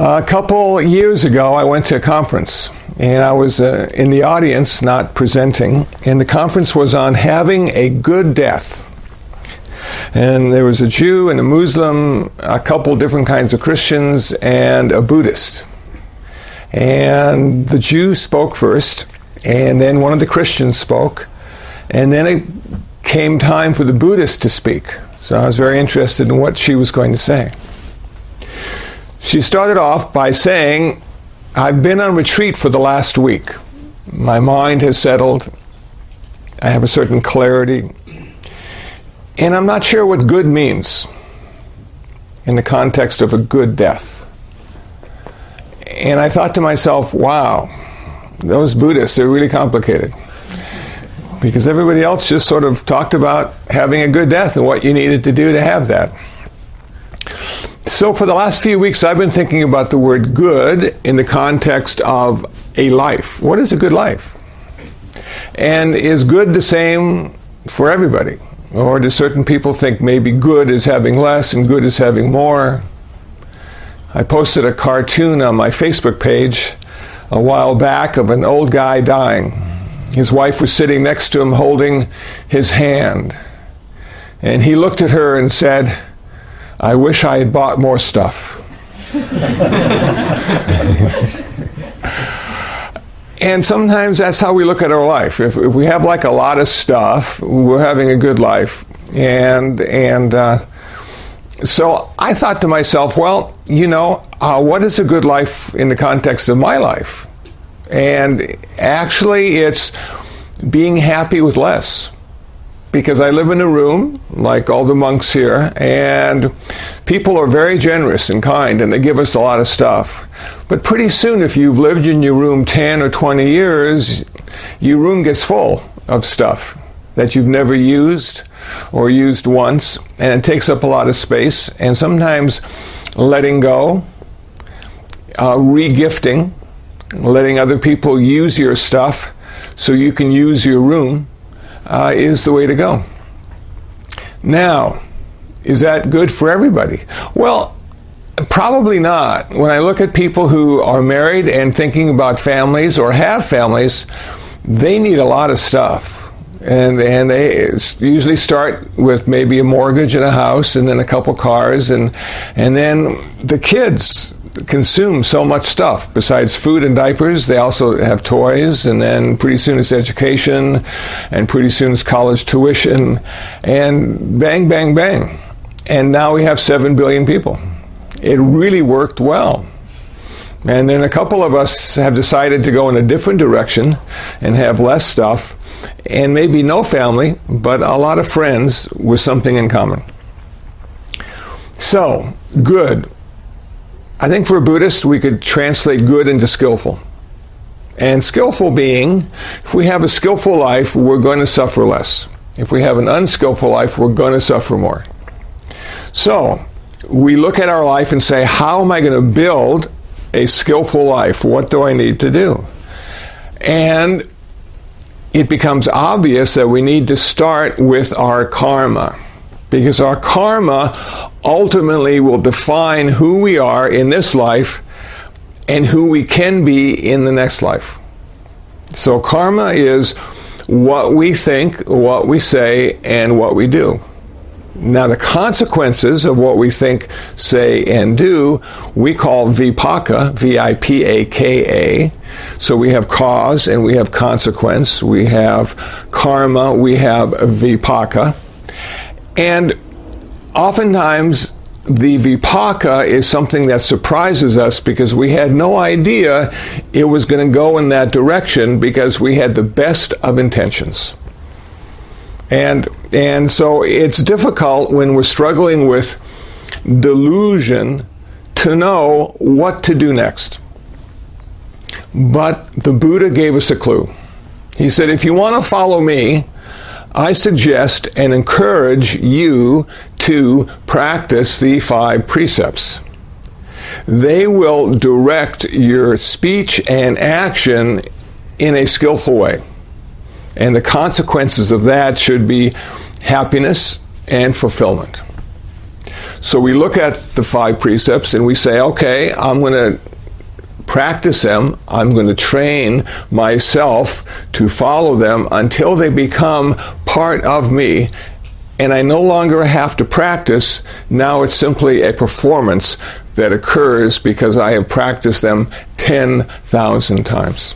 A couple years ago, I went to a conference, and I was in the audience, not presenting, and the conference was on having a good death. And there was a Jew and a Muslim, a couple different kinds of Christians, and a Buddhist. And the Jew spoke first, and then one of the Christians spoke, and then it came time for the Buddhist to speak. So I was very interested in what she was going to say. She started off by saying, I've been on retreat for the last week. My mind has settled. I have a certain clarity. And I'm not sure what good means in the context of a good death. And I thought to myself, wow, those Buddhists, they're really complicated. Because everybody else just sort of talked about having a good death and what you needed to do to have that. So for the last few weeks, I've been thinking about the word good in the context of a life. What is a good life? And is good the same for everybody? Or do certain people think maybe good is having less and good is having more? I posted a cartoon on my Facebook page a while back of an old guy dying. His wife was sitting next to him holding his hand. And he looked at her and said, I wish I had bought more stuff. And sometimes that's how we look at our life. If we have like a lot of stuff, we're having a good life. And so I thought to myself, well, what is a good life in the context of my life? And actually, it's being happy with less. Because I live in a room, like all the monks here, and people are very generous and kind, and they give us a lot of stuff. But pretty soon, if you've lived in your room 10 or 20 years, your room gets full of stuff that you've never used or used once, and it takes up a lot of space. And sometimes letting go, re-gifting, letting other people use your stuff so you can use your room, is the way to go. Now, is that good for everybody? Well, probably not. When I look at people who are married and thinking about families or have families, they need a lot of stuff. And they usually start with maybe a mortgage and a house and then a couple cars, and then the kids consume so much stuff. Besides food and diapers, they also have toys, and then pretty soon it's education, and pretty soon it's college tuition, and bang, bang, bang. And now we have 7 billion people. It really worked well. And then a couple of us have decided to go in a different direction and have less stuff, and maybe no family, but a lot of friends with something in common. So, good. I think for a Buddhist, we could translate good into skillful. And skillful being, if we have a skillful life, we're going to suffer less. If we have an unskillful life, we're going to suffer more. So, we look at our life and say, how am I going to build a skillful life? What do I need to do? And it becomes obvious that we need to start with our karma. Because our karma ultimately will define who we are in this life and who we can be in the next life. So karma is what we think, what we say, and what we do. Now the consequences of what we think, say, and do, we call vipaka, V-I-P-A-K-A. So we have cause and we have consequence. We have karma, we have vipaka. And oftentimes, the vipaka is something that surprises us because we had no idea it was going to go in that direction because we had the best of intentions. And so it's difficult when we're struggling with delusion to know what to do next. But the Buddha gave us a clue. He said, if you want to follow me, I suggest and encourage you to practice the 5 precepts. They will direct your speech and action in a skillful way. And the consequences of that should be happiness and fulfillment. So we look at the 5 precepts and we say, okay, I'm going to practice them. I'm going to train myself to follow them until they become part of me. And I no longer have to practice. Now it's simply a performance that occurs because I have practiced them 10,000 times.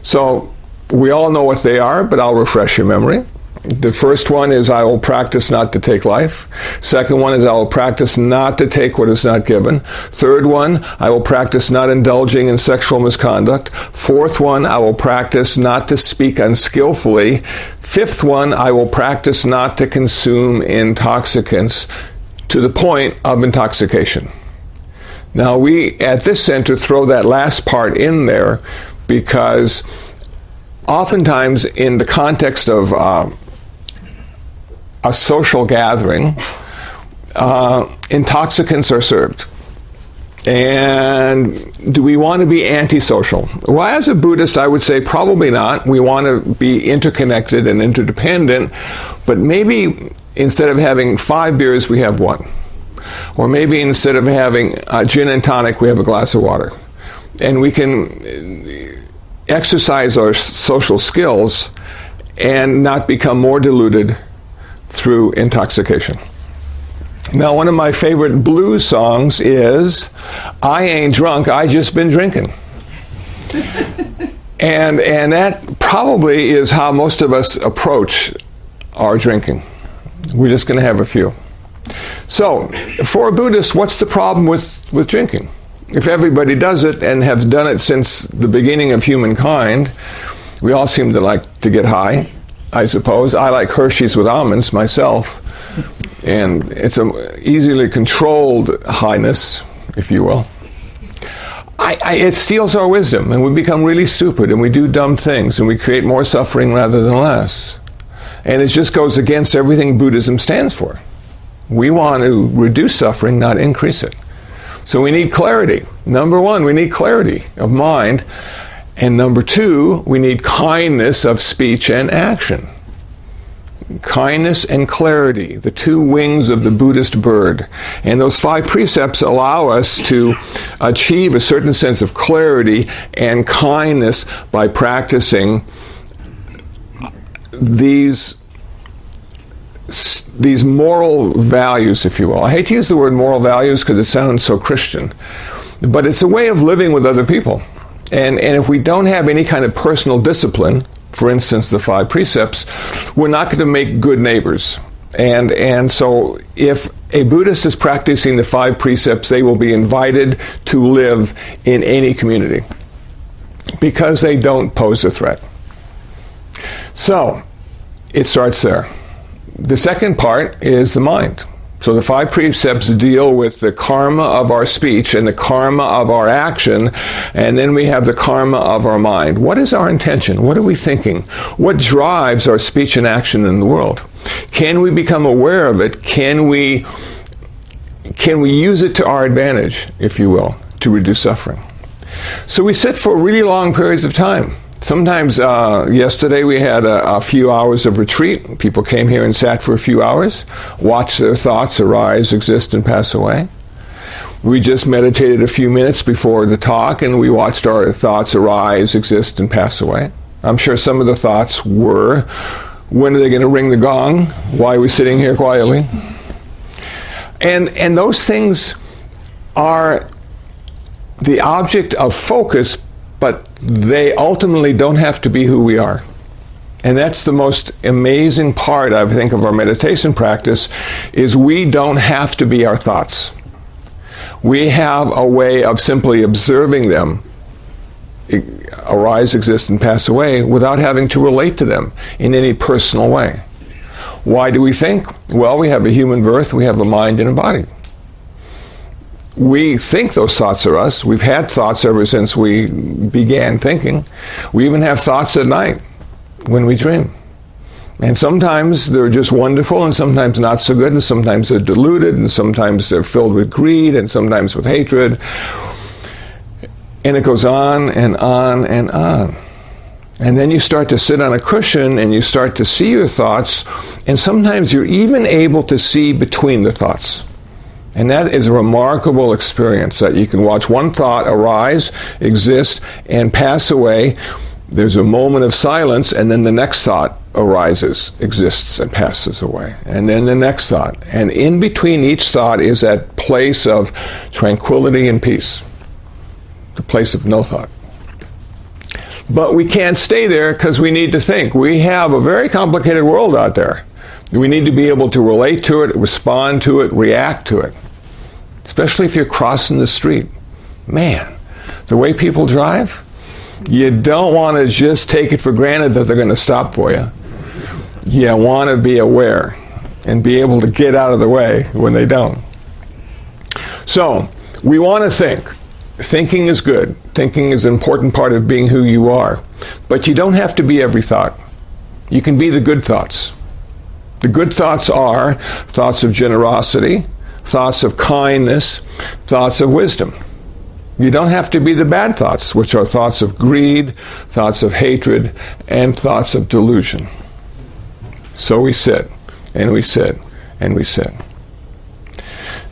So we all know what they are, but I'll refresh your memory. The first one is I will practice not to take life. Second one is I will practice not to take what is not given. Third one, I will practice not indulging in sexual misconduct. Fourth one, I will practice not to speak unskillfully. Fifth one, I will practice not to consume intoxicants to the point of intoxication. Now we at this center throw that last part in there because oftentimes in the context of a social gathering, intoxicants are served. And do we want to be antisocial? Well, as a Buddhist, I would say probably not. We want to be interconnected and interdependent, but maybe instead of having 5 beers, we have 1. Or maybe instead of having gin and tonic, we have a glass of water. And we can exercise our social skills and not become more diluted through intoxication. Now, one of my favorite blues songs is I Ain't Drunk, I Just Been Drinking. and that probably is how most of us approach our drinking. We're just going to have a few. So, for a Buddhist, what's the problem with drinking? If everybody does it and have done it since the beginning of humankind, we all seem to like to get high, I suppose. I like Hershey's with almonds myself, and it's an easily controlled highness, if you will. It steals our wisdom, and we become really stupid, and we do dumb things, and we create more suffering rather than less. And it just goes against everything Buddhism stands for. We want to reduce suffering, not increase it. So we need clarity. Number 1, we need clarity of mind. And number 2, we need kindness of speech and action. Kindness and clarity, the 2 wings of the Buddhist bird. And those 5 precepts allow us to achieve a certain sense of clarity and kindness by practicing these moral values, if you will. I hate to use the word moral values because it sounds so Christian, but it's a way of living with other people. And if we don't have any kind of personal discipline, for instance, the 5 precepts, we're not going to make good neighbors. And so if a Buddhist is practicing the 5 precepts, they will be invited to live in any community because they don't pose a threat. So it starts there. The second part is the mind. So the 5 precepts deal with the karma of our speech and the karma of our action, and then we have the karma of our mind. What is our intention? What are we thinking? What drives our speech and action in the world? Can we become aware of it? Can we use it to our advantage, if you will, to reduce suffering? So we sit for really long periods of time. Sometimes, yesterday we had a few hours of retreat. People came here and sat for a few hours, watched their thoughts arise, exist, and pass away. We just meditated a few minutes before the talk, and we watched our thoughts arise, exist, and pass away. I'm sure some of the thoughts were, when are they going to ring the gong? Why are we sitting here quietly? And those things are the object of focus, but they ultimately don't have to be who we are. And that's the most amazing part, I think, of our meditation practice, is we don't have to be our thoughts. We have a way of simply observing them arise, exist, and pass away without having to relate to them in any personal way. Why do we think? Well, we have a human birth, we have a mind and a body. We think those thoughts are us. We've had thoughts ever since we began thinking. We even have thoughts at night when we dream. And sometimes they're just wonderful, and sometimes not so good, and sometimes they're deluded, and sometimes they're filled with greed, and sometimes with hatred. And it goes on and on and on. And then you start to sit on a cushion and you start to see your thoughts, and sometimes you're even able to see between the thoughts. And that is a remarkable experience, that you can watch one thought arise, exist, and pass away. There's a moment of silence, and then the next thought arises, exists, and passes away. And then the next thought. And in between each thought is that place of tranquility and peace, the place of no thought. But we can't stay there because we need to think. We have a very complicated world out there. We need to be able to relate to it, respond to it, react to it. Especially if you're crossing the street. Man, the way people drive, you don't want to just take it for granted that they're going to stop for you. You want to be aware and be able to get out of the way when they don't. So, we want to think. Thinking is good. Thinking is an important part of being who you are. But you don't have to be every thought. You can be the good thoughts. The good thoughts are thoughts of generosity, thoughts of kindness, thoughts of wisdom. You don't have to be the bad thoughts, which are thoughts of greed, thoughts of hatred, and thoughts of delusion. So we sit, and we sit, and we sit.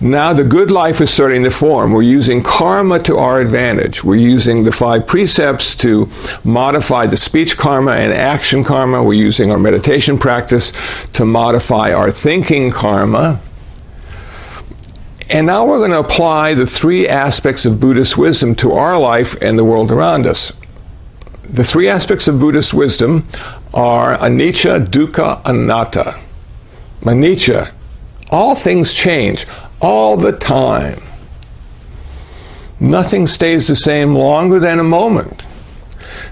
Now the good life is starting to form. We're using karma to our advantage. We're using the 5 precepts to modify the speech karma and action karma. We're using our meditation practice to modify our thinking karma. And now we're going to apply the 3 aspects of Buddhist wisdom to our life and the world around us. The 3 aspects of Buddhist wisdom are anicca, dukkha, anatta. Anicca, all things change all the time. Nothing stays the same longer than a moment.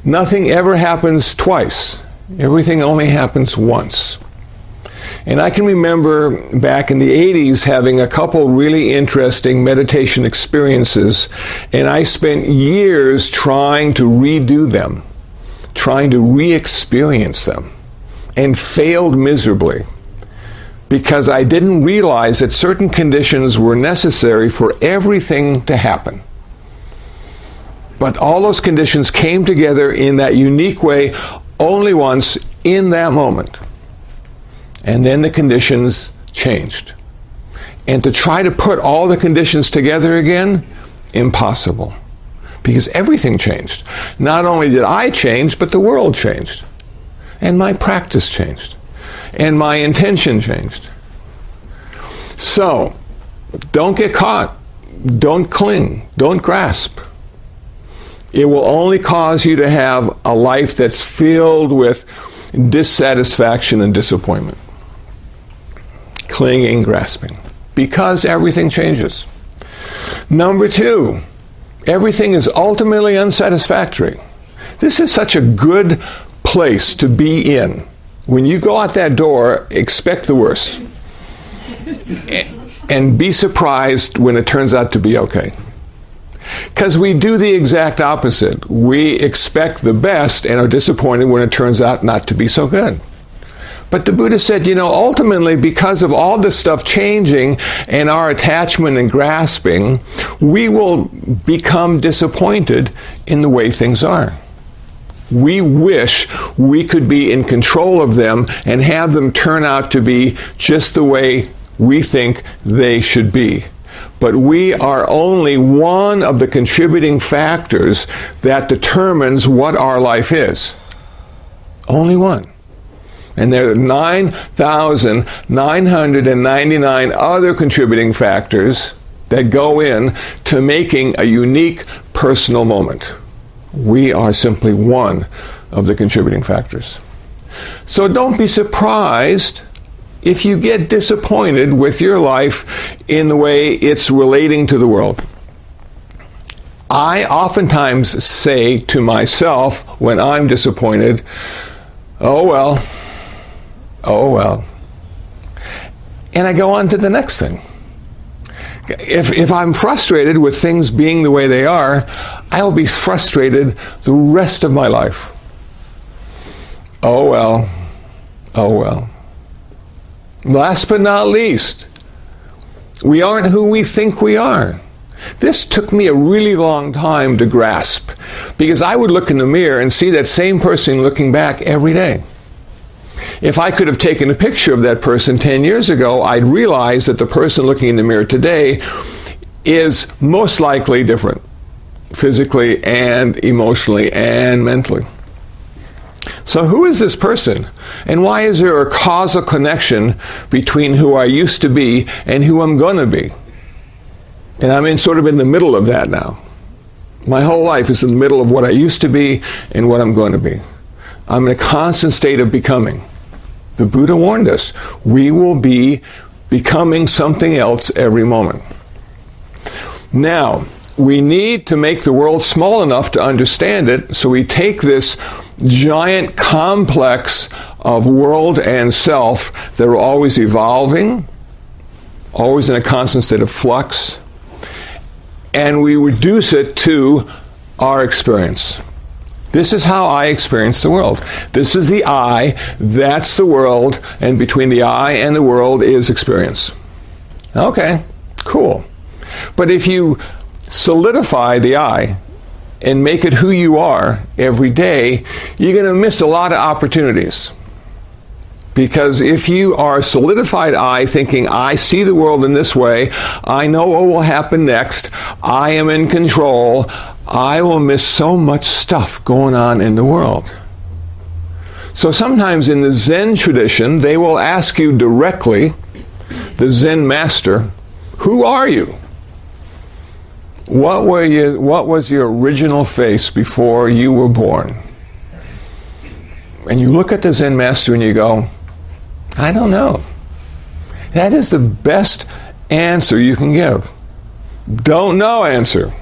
Nothing ever happens twice. Everything only happens once. And I can remember back in the 80s having a couple really interesting meditation experiences, and I spent years trying to redo them, trying to re-experience them, and failed miserably because I didn't realize that certain conditions were necessary for everything to happen. But all those conditions came together in that unique way only once in that moment. And then the conditions changed. And to try to put all the conditions together again, impossible. Because everything changed. Not only did I change, but the world changed. And my practice changed. And my intention changed. So, don't get caught. Don't cling. Don't grasp. It will only cause you to have a life that's filled with dissatisfaction and disappointment. Clinging, grasping. Because everything changes. Number 2, everything is ultimately unsatisfactory. This is such a good place to be in. When you go out that door, expect the worst. And be surprised when it turns out to be okay. Because we do the exact opposite. We expect the best and are disappointed when it turns out not to be so good. But the Buddha said, ultimately, because of all this stuff changing and our attachment and grasping, we will become disappointed in the way things are. We wish we could be in control of them and have them turn out to be just the way we think they should be. But we are only one of the contributing factors that determines what our life is. Only one. And there are 9,999 other contributing factors that go in to making a unique personal moment. We are simply one of the contributing factors. So don't be surprised if you get disappointed with your life in the way it's relating to the world. I oftentimes say to myself when I'm disappointed, oh well. And I go on to the next thing. If I'm frustrated with things being the way they are, I'll be frustrated the rest of my life. Oh well. Last but not least, we aren't who we think we are. This took me a really long time to grasp, because I would look in the mirror and see that same person looking back every day. If I could have taken a picture of that person 10 years ago, I'd realize that the person looking in the mirror today is most likely different, physically and emotionally and mentally. So who is this person? And why is there a causal connection between who I used to be and who I'm going to be? And I'm sort of in the middle of that now. My whole life is in the middle of what I used to be and what I'm going to be. I'm in a constant state of becoming. The Buddha warned us, we will be becoming something else every moment. Now, we need to make the world small enough to understand it, so we take this giant complex of world and self that are always evolving, always in a constant state of flux, and we reduce it to our experience. This is how I experience the world. This is the I, that's the world, and between the I and the world is experience. Okay, cool. But if you solidify the I and make it who you are every day, you're going to miss a lot of opportunities. Because if you are a solidified I, thinking, I see the world in this way, I know what will happen next, I am in control, I will miss so much stuff going on in the world. So sometimes in the Zen tradition, they will ask you directly, the Zen master, who are you? What was your original face before you were born? And you look at the Zen master and you go, I don't know. That is the best answer you can give. Don't know answer.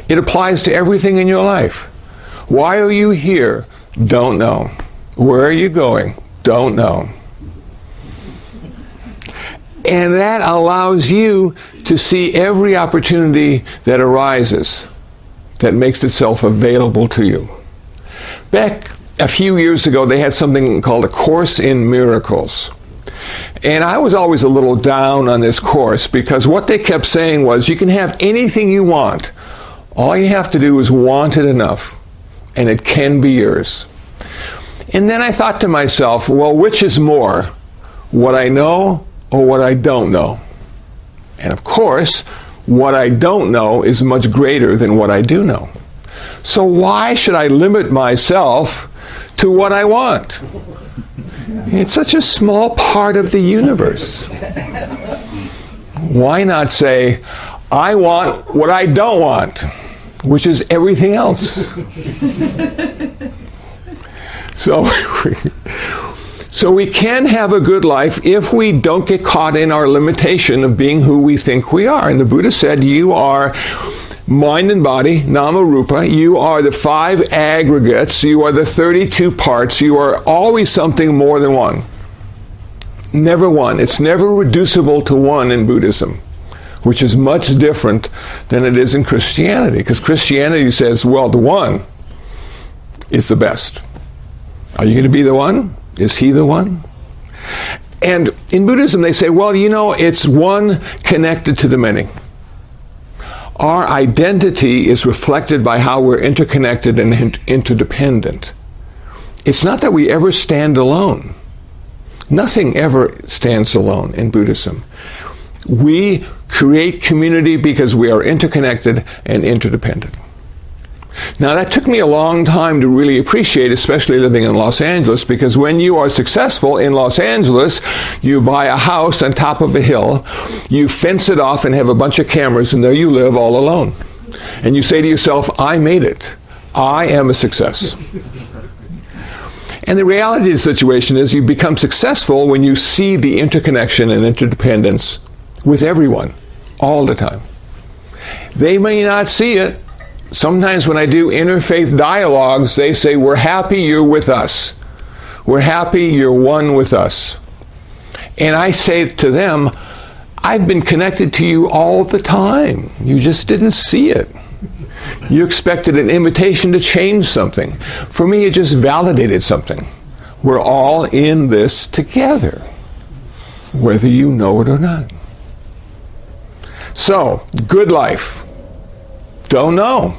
It applies to everything in your life. Why are you here? Don't know. Where are you going? Don't know. And that allows you to see every opportunity that arises, that makes itself available to you. Back a few years ago, they had something called A Course in Miracles. And I was always a little down on this course, because what they kept saying was, you can have anything you want. All you have to do is want it enough, and it can be yours. And then I thought to myself, well, which is more, what I know or what I don't know? And of course, what I don't know is much greater than what I do know. So why should I limit myself to what I want? It's such a small part of the universe. Why not say, I want what I don't want, which is everything else? So we can have a good life if we don't get caught in our limitation of being who we think we are. And the Buddha said, you are mind and body, nama rupa. You are the 5 aggregates. You are the 32 parts. You are always something more than one. Never one. It's never reducible to one in Buddhism, which is much different than it is in Christianity. Because Christianity says, well, the one is the best. Are you going to be the one? Is he the one? And in Buddhism, they say, well, it's one connected to the many. Our identity is reflected by how we're interconnected and interdependent. It's not that we ever stand alone. Nothing ever stands alone in Buddhism. We create community because we are interconnected and interdependent. Now, that took me a long time to really appreciate, especially living in Los Angeles, because when you are successful in Los Angeles, you buy a house on top of a hill, you fence it off and have a bunch of cameras, and there you live all alone. And you say to yourself, I made it. I am a success. And the reality of the situation is you become successful when you see the interconnection and interdependence with everyone, all the time. They may not see it. Sometimes when I do interfaith dialogues, they say, we're happy you're with us. We're happy you're one with us. And I say to them, I've been connected to you all the time. You just didn't see it. You expected an invitation to change something. For me, it just validated something. We're all in this together, whether you know it or not. So, good life. Don't know.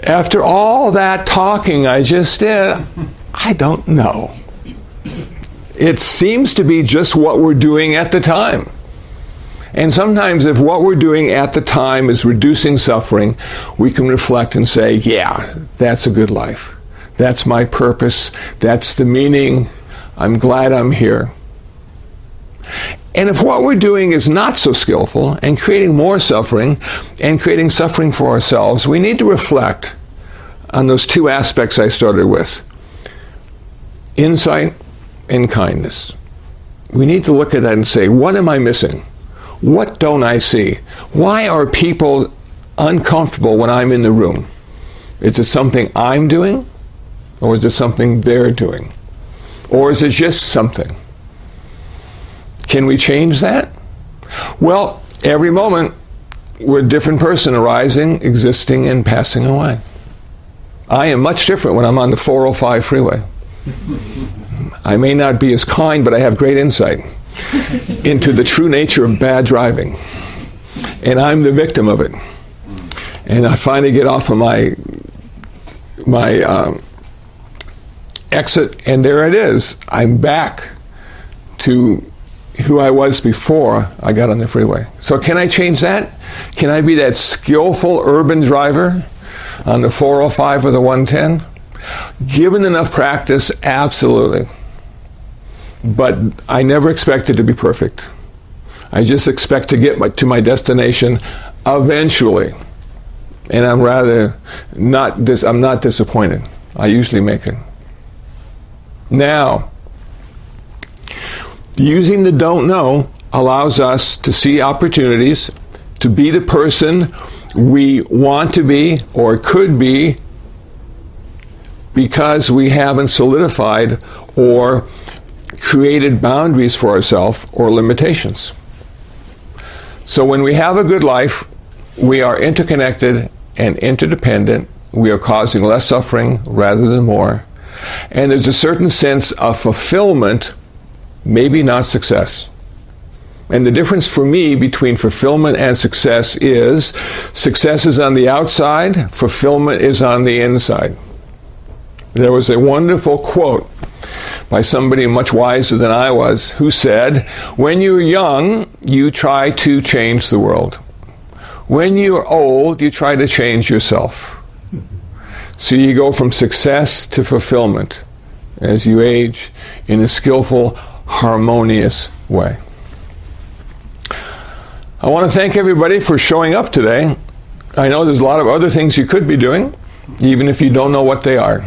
After all that talking I just did, I don't know. It seems to be just what we're doing at the time. And sometimes if what we're doing at the time is reducing suffering, we can reflect and say, yeah, that's a good life. That's my purpose. That's the meaning. I'm glad I'm here. And if what we're doing is not so skillful and creating more suffering and creating suffering for ourselves, we need to reflect on those two aspects I started with. Insight and kindness. We need to look at that and say, what am I missing? What don't I see? Why are people uncomfortable when I'm in the room? Is it something I'm doing? Or is it something they're doing? Or is it just something? Can we change that? Well, every moment we're a different person arising, existing, and passing away. I am much different when I'm on the 405 freeway. I may not be as kind, but I have great insight into the true nature of bad driving. And I'm the victim of it. And I finally get off of my exit, and there it is. I'm back to who I was before I got on the freeway. So can I change that? Can I be that skillful urban driver on the 405 or the 110? Given enough practice, absolutely. But I never expect it to be perfect. I just expect to get to my destination eventually. And I'm not disappointed. I usually make it. Now, using the don't know allows us to see opportunities to be the person we want to be or could be because we haven't solidified or created boundaries for ourselves or limitations. So when we have a good life, we are interconnected and interdependent. We are causing less suffering rather than more. And there's a certain sense of fulfillment, maybe not success. And the difference for me between fulfillment and success is on the outside, fulfillment is on the inside. There was a wonderful quote by somebody much wiser than I was who said, when you're young, you try to change the world. When you're old, you try to change yourself. So you go from success to fulfillment as you age in a skillful, harmonious way. I want to thank everybody for showing up today. I know there's a lot of other things you could be doing, even if you don't know what they are.